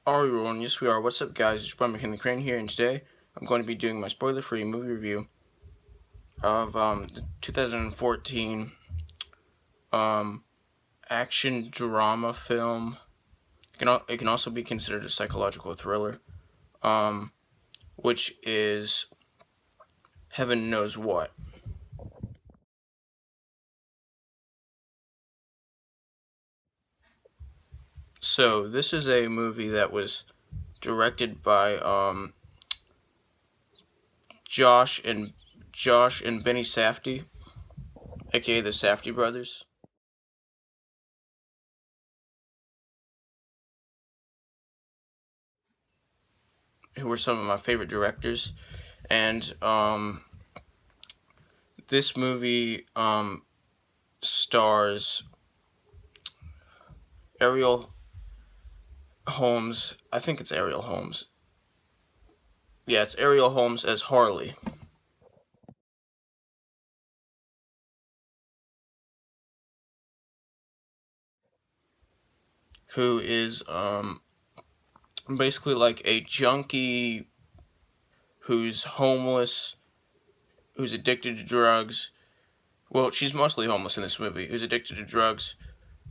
Are you on? Yes, we are. What's up, guys? It's McKinley Crain here, and today I'm going to be doing my spoiler-free movie review of the 2014 um, action drama film. It can also be considered a psychological thriller, um, which is Heaven Knows What. So this is a movie that was directed by Josh and Benny Safdie, aka the Safdie brothers, who were some of my favorite directors. And this movie stars Ariel Holmes. I think it's Ariel Holmes. Yeah, it's Ariel Holmes as Harley, who is basically like a junkie who's homeless, who's addicted to drugs. Well, she's mostly homeless in this movie, who's addicted to drugs,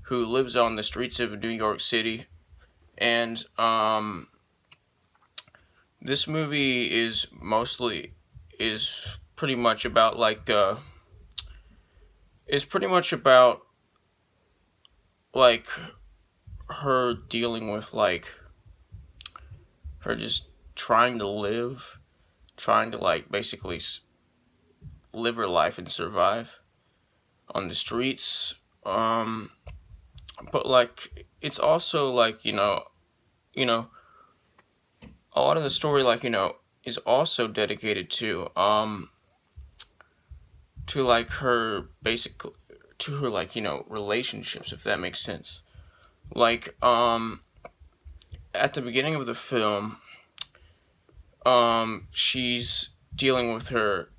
who lives on the streets of New York City. And this movie is pretty much about like her dealing with her just trying to live, trying to basically live her life and survive on the streets. But it's also a lot of the story is also dedicated to her relationships, if that makes sense. At the beginning of the film, she's dealing with her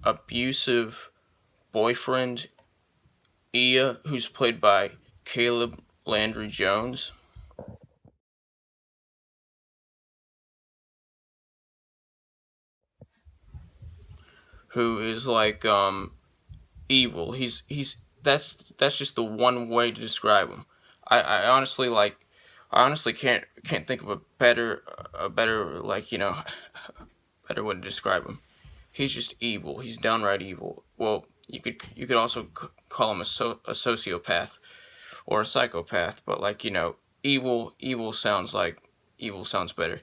abusive boyfriend, Ia, who's played by Caleb Landry Jones, who is evil. That's just the one way to describe him. I honestly can't think of a better better way to describe him. He's just evil. He's downright evil. Well, you could also call him a sociopath or a psychopath, but evil sounds better.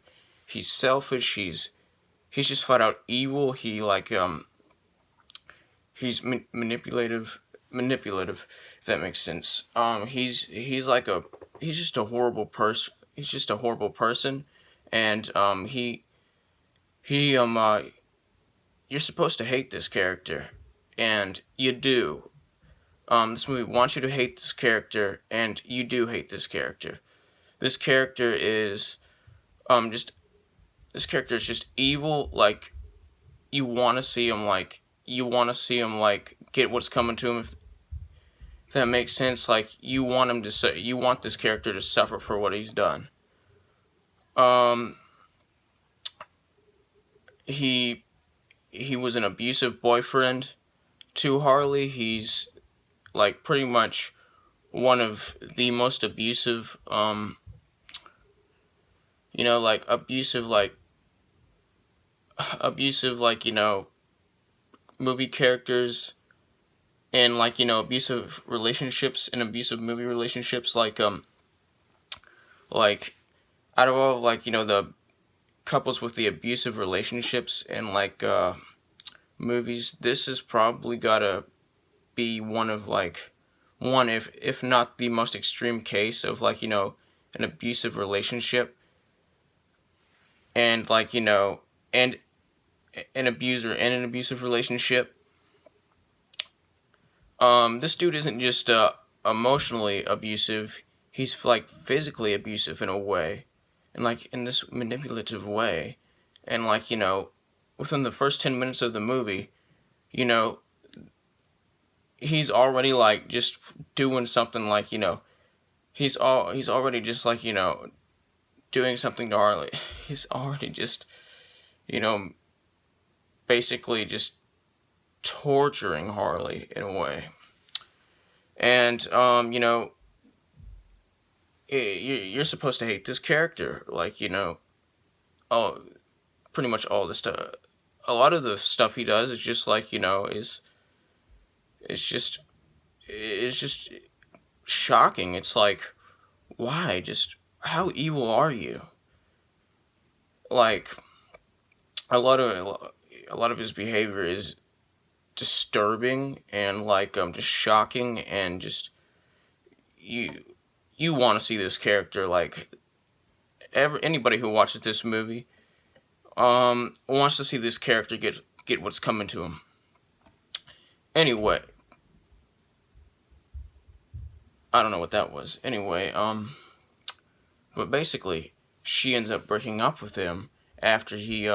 He's selfish. He's just flat out evil. He's manipulative, if that makes sense. He's just a horrible person. He's just a horrible person, and he you're supposed to hate this character, and you do. This movie wants you to hate this character, and you do hate this character. This character is just evil. You want to see him get what's coming to him, if that makes sense. You want this character to suffer for what he's done. He was an abusive boyfriend to Harley. He's pretty much one of the most abusive abusive movie characters, and abusive relationships and abusive movie relationships. Out of all the couples with the abusive relationships and movies, this has probably gotta be one of one, if not the most extreme case of an abusive relationship, and and an abuser in an abusive relationship. This dude isn't just emotionally abusive. He's physically abusive in a way, and in this manipulative way, and within the first 10 minutes of the movie, he's already doing something he's already just doing something to Harley. He's already just, you know, basically just torturing Harley in a way. And, you know, you're supposed to hate this character. Like, you know, pretty much all the stuff. A lot of the stuff he does is just like, you know, it's just shocking. It's like, why? Just, how evil are you? Like, a lot of his behavior is disturbing and like just shocking, and just you want to see this character, like anybody who watches this movie wants to see this character get what's coming to him. Anyway, I don't know what that was. Anyway, but basically she ends up breaking up with him after he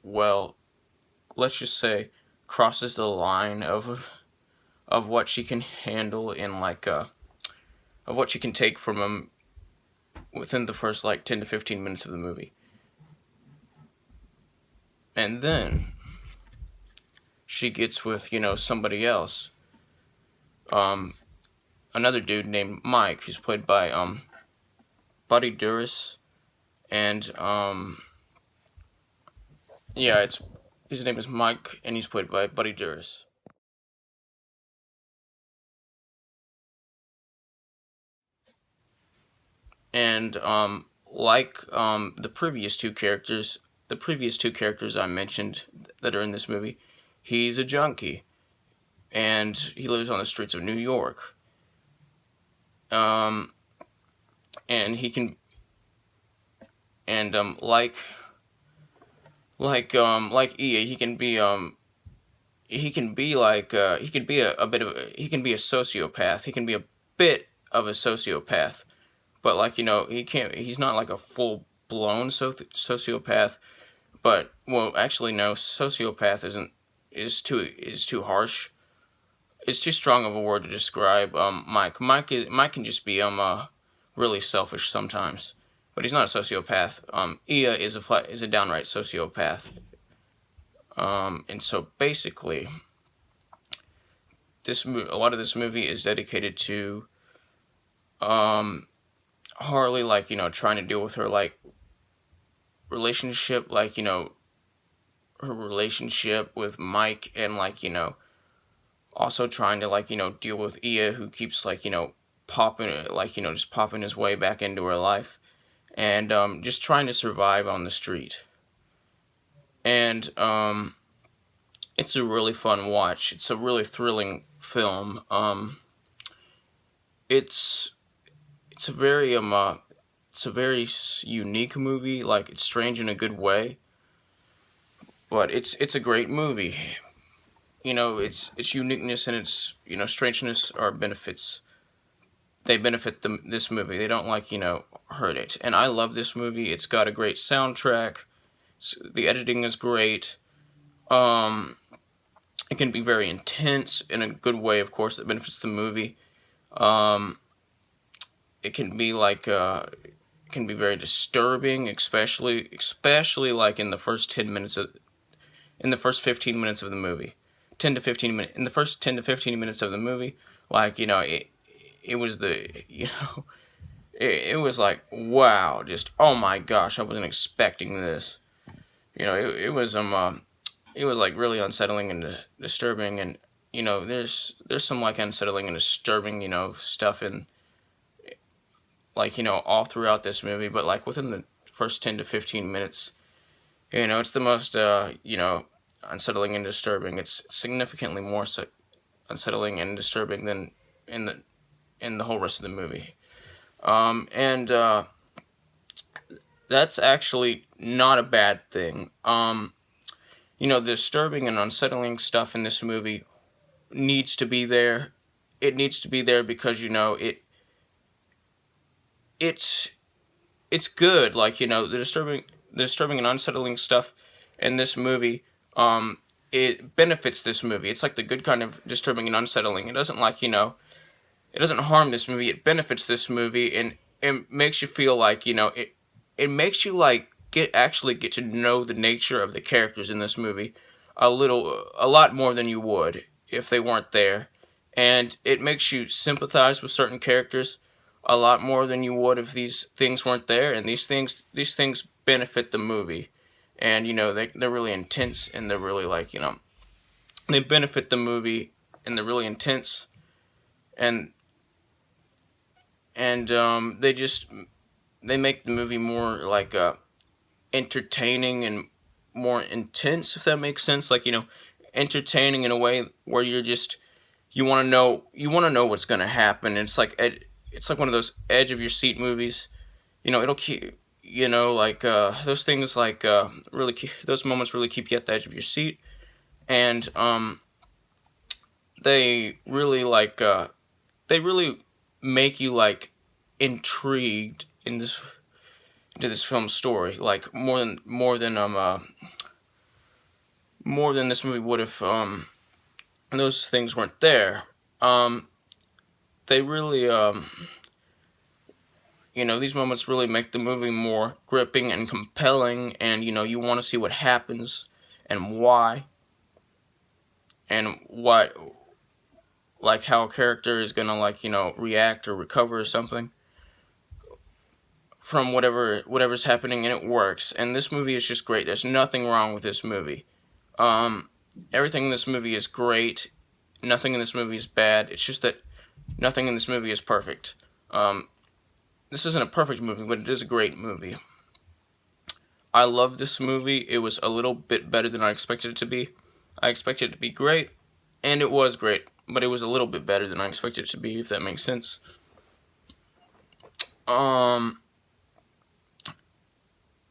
well, let's just say crosses the line of what she can handle in like of what she can take from him within the first like 10 to 15 minutes of the movie. And then she gets with, you know, somebody else, another dude named Mike, who's played by Buddy Duris, and yeah, his name is Mike, and he's played by Buddy Duris. And like the previous two characters I mentioned that are in this movie, he's a junkie, and he lives on the streets of New York. And he can, and like EA, he can be a sociopath. He can be a bit of a sociopath, but like, you know, he's not like a full blown sociopath. But, well, actually no, sociopath is too harsh. It's too strong of a word to describe Mike. Mike can just be really selfish sometimes, but he's not a sociopath. Ia is a downright sociopath. And so basically, a lot of this movie is dedicated to Harley, like, you know, trying to deal with her like relationship, like, you know, her relationship with Mike, and like, you know, also trying to like, you know, deal with Ia, who keeps like, you know, just popping his way back into her life, and just trying to survive on the street. And it's a really fun watch. It's a really thrilling film. It's a very unique movie. Like, it's strange in a good way, but it's a great movie. You know, its uniqueness and its, you know, strangeness are benefits. They benefit this movie. They don't, like, you know, hurt it. And I love this movie. It's got a great soundtrack. The editing is great. It can be very intense in a good way, of course, that benefits the movie. It can be like it can be very disturbing, especially like in the first 15 minutes of the movie. In the first 10 to 15 minutes of the movie, like, you know, it was it was like, wow, just, oh my gosh, I wasn't expecting this. You know, it was like really unsettling and disturbing, and, you know, there's some like unsettling and disturbing, you know, stuff in, like, you know, all throughout this movie, but like within the first 10 to 15 minutes, you know, it's the most you know, unsettling and disturbing. It's significantly more unsettling and disturbing than in the whole rest of the movie. And that's actually not a bad thing. You know, the disturbing and unsettling stuff in this movie needs to be there. It needs to be there because, you know, it's good. Like, you know, the disturbing and unsettling stuff in this movie, it benefits this movie. It's like the good kind of disturbing and unsettling. It doesn't, like, you know, it doesn't harm this movie. It benefits this movie, and it makes you feel like, you know, it it makes you like actually get to know the nature of the characters in this movie a lot more than you would if they weren't there, and it makes you sympathize with certain characters a lot more than you would if these things weren't there. And these things benefit the movie, and they're really intense, and they're really like they benefit the movie, and they're really intense, and they make the movie more like entertaining and more intense, if that makes sense. Like entertaining in a way where you want to know what's gonna happen. And it's like one of those edge of your seat movies. It'll keep like those things like those moments really keep you at the edge of your seat, and they really they really make you like intrigued into this film's story, like more than this movie would if those things weren't there. They really these moments really make the movie more gripping and compelling, and you want to see what happens and why, and what, like how a character is gonna react or recover or something from whatever's happening, and it works. And this movie is just great. There's nothing wrong with this movie. Everything in this movie is great. Nothing in this movie is bad. It's just that nothing in this movie is perfect. This isn't a perfect movie, but it is a great movie. I love this movie. It was a little bit better than I expected it to be. I expected it to be great, and it was great, but it was a little bit better than I expected it to be, if that makes sense.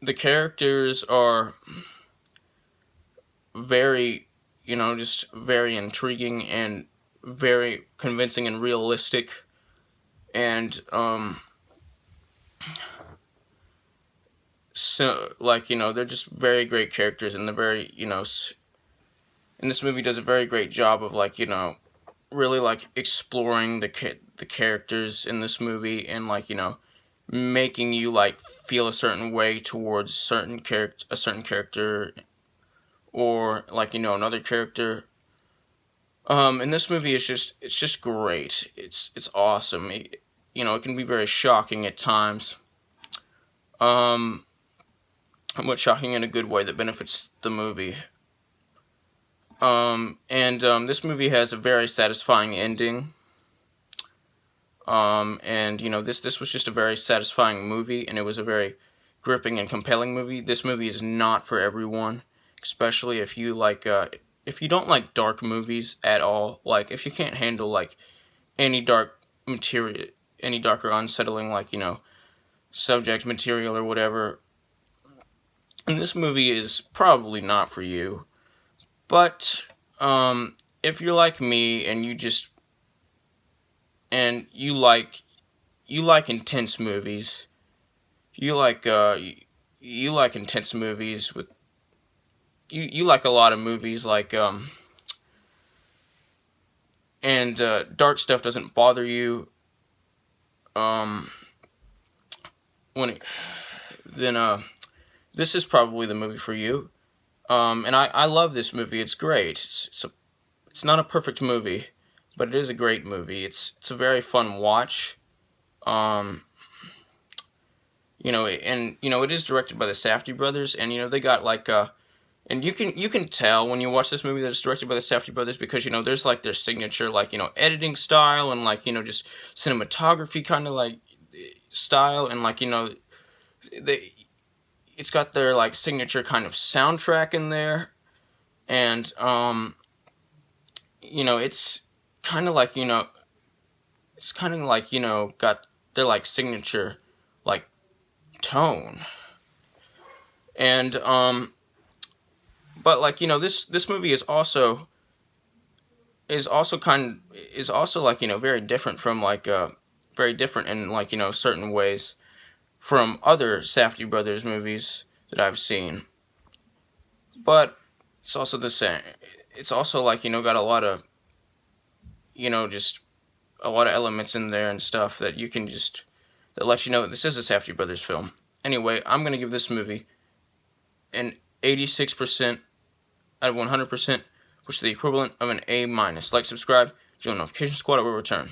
The characters are very, just very intriguing and very convincing and realistic, and so they're just very great characters, and they're very and this movie does a very great job of really exploring the characters in this movie, and making you feel a certain way towards a certain character, or another character. And this movie is just great. It's awesome. It can be very shocking at times. But shocking in a good way that benefits the movie. This movie has a very satisfying ending. This was just a very satisfying movie, and it was a very gripping and compelling movie. This movie is not for everyone, especially if you if you don't like dark movies at all. If you can't handle any dark material, any dark or unsettling subject material or whatever, and this movie is probably not for you. But if you're like me and you like intense movies, you like intense movies with you like a lot of movies and dark stuff doesn't bother you, then this is probably the movie for you. And I love this movie. It's great. It's not a perfect movie, but it is a great movie. It's a very fun watch. And it is directed by the Safdie brothers, and they got and you can tell when you watch this movie that it's directed by the Safdie brothers, because there's their signature editing style, and just cinematography kind of style, and it's got their signature kind of soundtrack in there, and it's kind of it's kind of got their signature tone, and but this movie is also very different from very different in certain ways from other Safdie brothers movies that I've seen, but it's also the same. It's also got a lot of just a lot of elements in there and stuff that that let you know that this is a Safdie brothers film. Anyway, I'm going to give this movie an 86% out of 100%, which is the equivalent of an A-. Like, subscribe, join the notification squad, I will return.